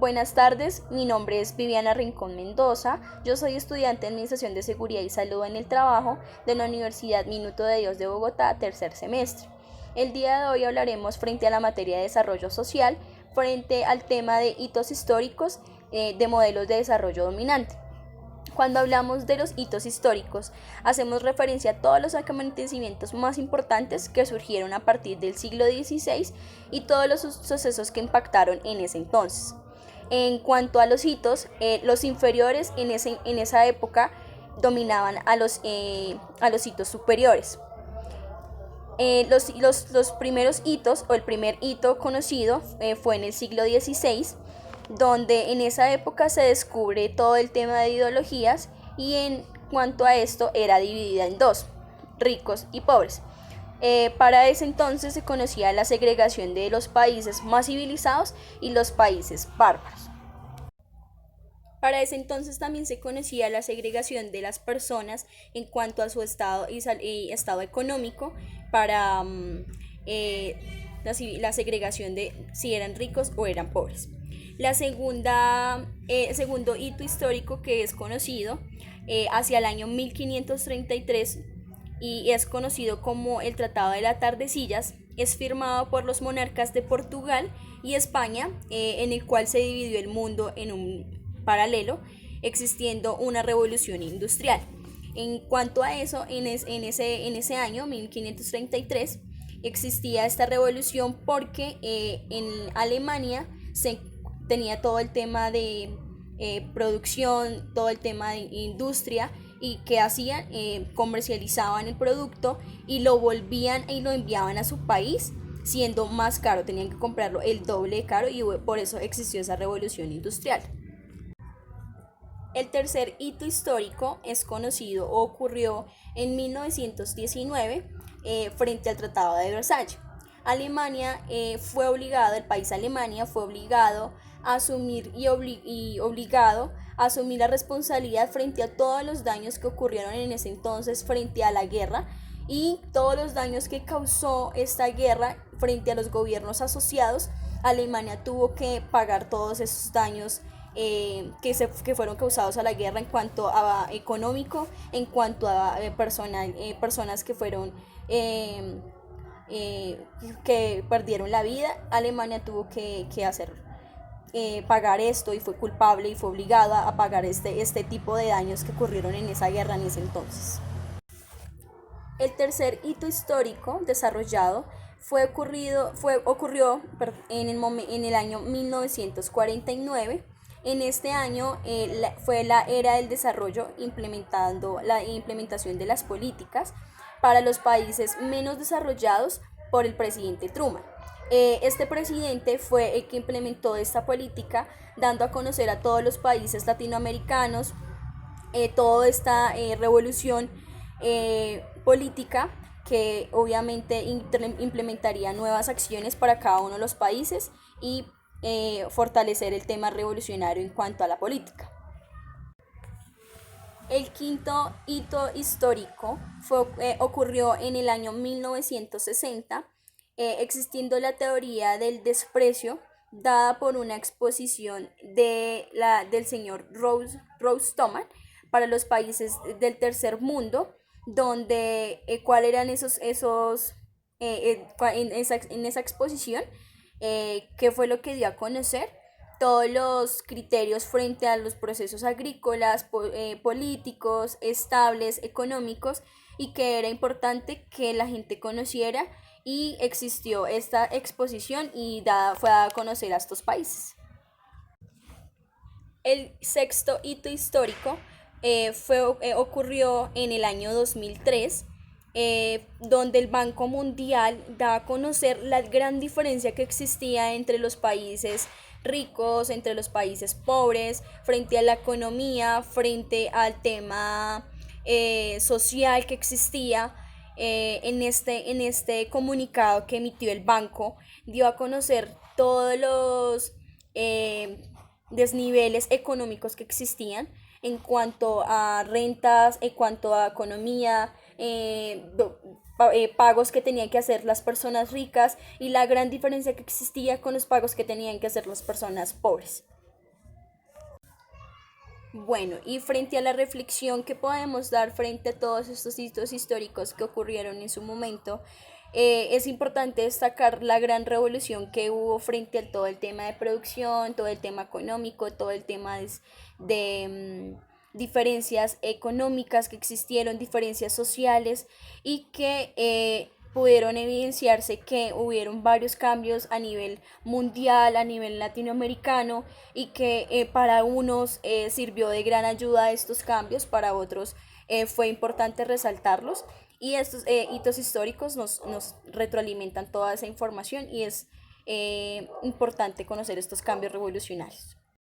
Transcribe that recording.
Buenas tardes, mi nombre es Viviana Rincón Mendoza, yo soy estudiante de Administración de Seguridad y Salud en el Trabajo de la Universidad Minuto de Dios de Bogotá, tercer semestre. El día de hoy hablaremos frente a la materia de desarrollo social, frente al tema de hitos históricos de modelos de desarrollo dominante. Cuando hablamos de los hitos históricos, hacemos referencia a todos los acontecimientos más importantes que surgieron a partir del siglo XVI y todos los sucesos que impactaron en ese entonces. En cuanto a los hitos, los inferiores en esa época dominaban a los hitos superiores. Los primeros hitos, o el primer hito conocido, fue en el siglo XVI, donde en esa época se descubre todo el tema de ideologías y en cuanto a esto era dividida en dos, ricos y pobres. Para ese entonces se conocía la segregación de los países más civilizados y los países bárbaros. Para ese entonces también se conocía la segregación de las personas en cuanto a su estado y estado económico para la segregación de si eran ricos o eran pobres. El segundo hito histórico que es conocido hacia el año 1533 y es conocido como el Tratado de las Tordesillas, es firmado por los monarcas de Portugal y España, en el cual se dividió el mundo en un paralelo, existiendo una revolución industrial. En cuanto a eso, en ese año, 1533, existía esta revolución porque en Alemania se tenía todo el tema de producción, todo el tema de industria, y que hacían, comercializaban el producto y lo volvían y lo enviaban a su país siendo más caro, tenían que comprarlo el doble de caro y por eso existió esa revolución industrial. El tercer hito histórico es conocido o ocurrió en 1919 frente al Tratado de Versalles. El país Alemania fue obligado a asumir y obligado a asumir la responsabilidad frente a todos los daños que ocurrieron en ese entonces frente a la guerra y todos los daños que causó esta guerra frente a los gobiernos asociados. Alemania tuvo que pagar todos esos daños que fueron causados a la guerra en cuanto a económico, en cuanto a personas que fueron que perdieron la vida. Alemania tuvo que hacer pagar esto y fue culpable y fue obligada a pagar este tipo de daños que ocurrieron en esa guerra en ese entonces. El tercer hito histórico desarrollado ocurrió en el año 1949. En este año fue la era del desarrollo, implementando la implementación de las políticas para los países menos desarrollados por el presidente Truman. Este presidente fue el que implementó esta política, dando a conocer a todos los países latinoamericanos toda esta revolución política que obviamente implementaría nuevas acciones para cada uno de los países y fortalecer el tema revolucionario en cuanto a la política. El quinto hito histórico ocurrió en el año 1960, existiendo la teoría del desprecio dada por una exposición del señor Rose Thomas para los países del tercer mundo, donde cuáles eran en esa exposición, qué fue lo que dio a conocer todos los criterios frente a los procesos agrícolas, políticos, estables, económicos, y que era importante que la gente conociera, y existió esta exposición y fue dada a conocer a estos países. El sexto hito histórico ocurrió en el año 2003, donde el Banco Mundial da a conocer la gran diferencia que existía entre los países ricos, entre los países pobres, frente a la economía, frente al tema social que existía. En este comunicado que emitió el banco, dio a conocer todos los desniveles económicos que existían en cuanto a rentas, en cuanto a economía, pagos que tenían que hacer las personas ricas y la gran diferencia que existía con los pagos que tenían que hacer las personas pobres. Bueno, y frente a la reflexión que podemos dar frente a todos estos hitos históricos que ocurrieron en su momento, es importante destacar la gran revolución que hubo frente a todo el tema de producción, todo el tema económico, todo el tema de diferencias económicas que existieron, diferencias sociales y que pudieron evidenciarse que hubieron varios cambios a nivel mundial, a nivel latinoamericano y que para unos sirvió de gran ayuda estos cambios, para otros fue importante resaltarlos y estos hitos históricos nos retroalimentan toda esa información y es importante conocer estos cambios revolucionarios.